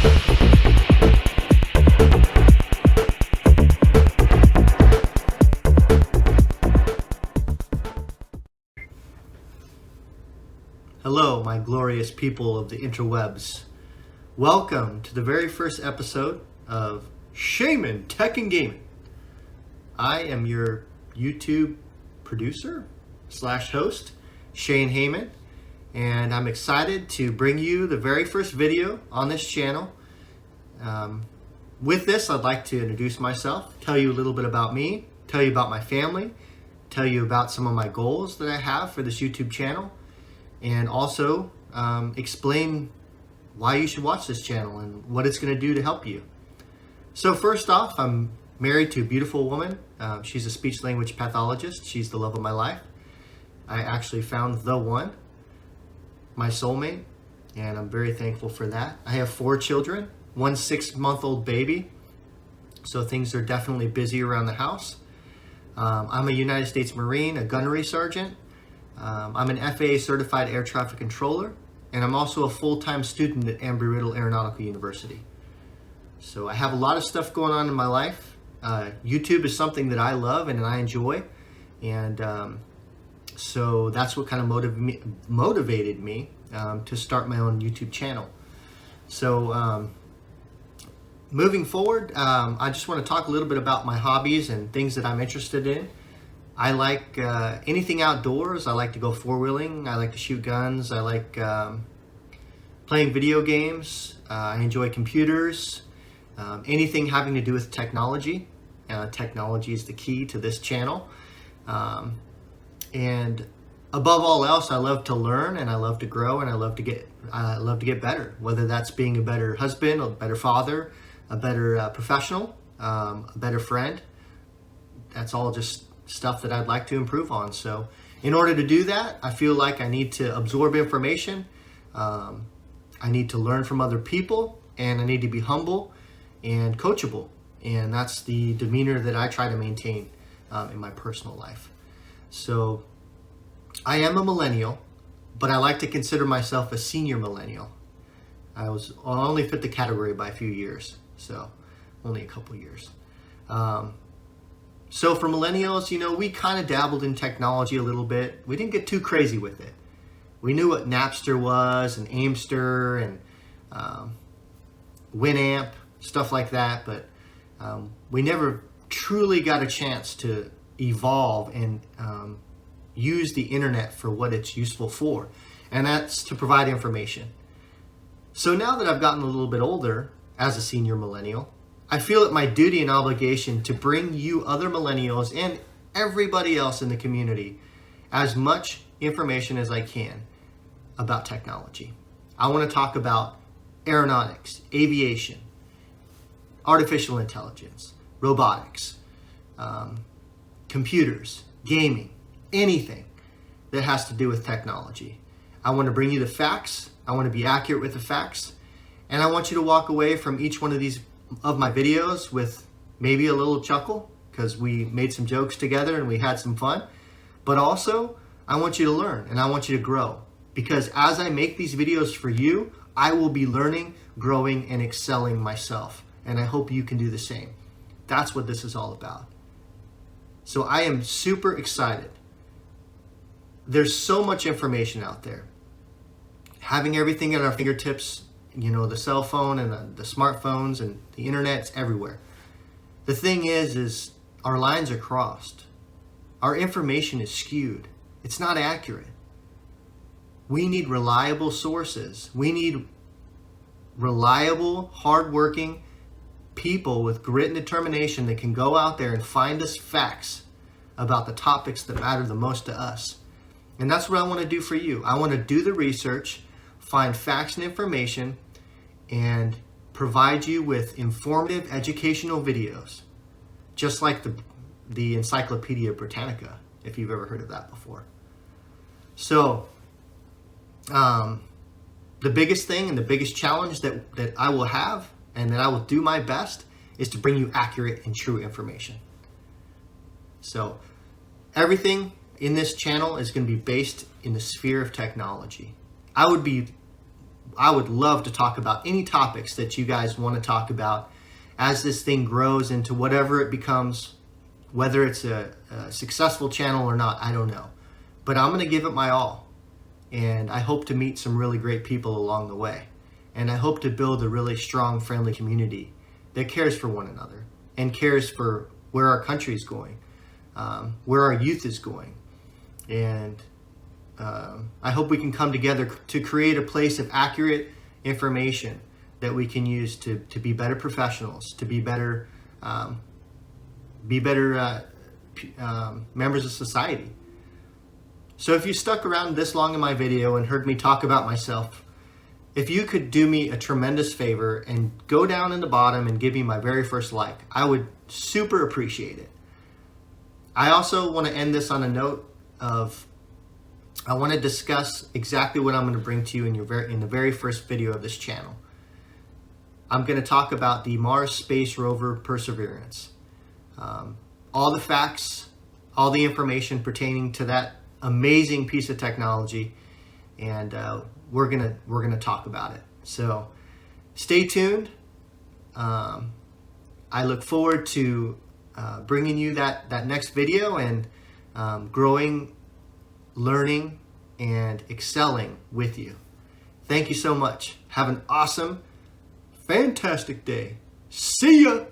Hello, my glorious people of the interwebs. Welcome to the very first episode of Shaymon Tech and Gaming. I am your YouTube producer / host, Shaymon, and I'm excited to bring you the very first video on this channel. With this, I'd like to introduce myself, tell you a little bit about me, tell you about my family, tell you about some of my goals that I have for this YouTube channel, and also explain why you should watch this channel and what it's going to do to help you. So first off, I'm married to a beautiful woman. She's a speech language pathologist. She's the love of my life. I actually found the one, my soulmate, and I'm very thankful for that. I have 4 children, 1 6-month-old baby, so things are definitely busy around the house. I'm a United States Marine, a gunnery sergeant. I'm an FAA certified air traffic controller, and I'm also a full-time student at Embry-Riddle Aeronautical University. So I have a lot of stuff going on in my life. YouTube is something that I love and I enjoy, and so that's what kind of motivated me to start my own YouTube channel. So moving forward, I just want to talk a little bit about my hobbies and things that I'm interested in. I like anything outdoors. I like to go four-wheeling. I like to shoot guns. I like playing video games. I enjoy computers. Anything having to do with technology. Technology is the key to this channel. And above all else, I love to learn and I love to grow and I love to get better. Whether that's being a better husband, a better father, a better professional, a better friend. That's all just stuff that I'd like to improve on. So in order to do that, I feel like I need to absorb information. I need to learn from other people, and I need to be humble and coachable. And that's the demeanor that I try to maintain in my personal life. So I am a millennial, but I like to consider myself a senior millennial. I only fit the category by a few years, so only a couple years. So for millennials, we kind of dabbled in technology a little bit. We didn't get too crazy with it. We knew what Napster was and Aimster and Winamp, stuff like that, but we never truly got a chance to evolve and use the internet for what it's useful for, and that's to provide information. So now that I've gotten a little bit older as a senior millennial, I feel it my duty and obligation to bring you other millennials and everybody else in the community as much information as I can about technology. I want to talk about aeronautics, aviation, artificial intelligence, robotics, computers, gaming, anything that has to do with technology. I want to bring you the facts. I want to be accurate with the facts. And I want you to walk away from each one of my videos with maybe a little chuckle because we made some jokes together and we had some fun. But also, I want you to learn and I want you to grow, because as I make these videos for you, I will be learning, growing, and excelling myself. And I hope you can do the same. That's what this is all about. So I am super excited. There's so much information out there. Having everything at our fingertips, the cell phone and the smartphones and the internet's everywhere. The thing is our lines are crossed. Our information is skewed. It's not accurate. We need reliable sources. We need reliable, hardworking people with grit and determination that can go out there and find us facts about the topics that matter the most to us. And that's what I want to do for you. I want to do the research, find facts and information, and provide you with informative educational videos, just like the Encyclopedia Britannica, if you've ever heard of that before. So the biggest thing and the biggest challenge that I will have and that I will do my best is to bring you accurate and true information. So everything in this channel is going to be based in the sphere of technology. I would be I would love to talk about any topics that you guys want to talk about as this thing grows into whatever it becomes, whether it's a successful channel or not, I don't know. But I'm going to give it my all. And I hope to meet some really great people along the way. And I hope to build a really strong, friendly community that cares for one another and cares for where our country is going, where our youth is going. And I hope we can come together to create a place of accurate information that we can use to be better professionals, to be better members of society. So if you stuck around this long in my video and heard me talk about myself, if you could do me a tremendous favor and go down in the bottom and give me my very first like, I would super appreciate it. I also want to end this on a note of, I want to discuss exactly what I'm going to bring to you in the very first video of this channel. I'm going to talk about the Mars Space Rover Perseverance. All the facts, all the information pertaining to that amazing piece of technology, and we're gonna talk about it. So stay tuned. I look forward to bringing you that next video and growing, learning, and excelling with you. Thank you so much. Have an awesome, fantastic day. See ya.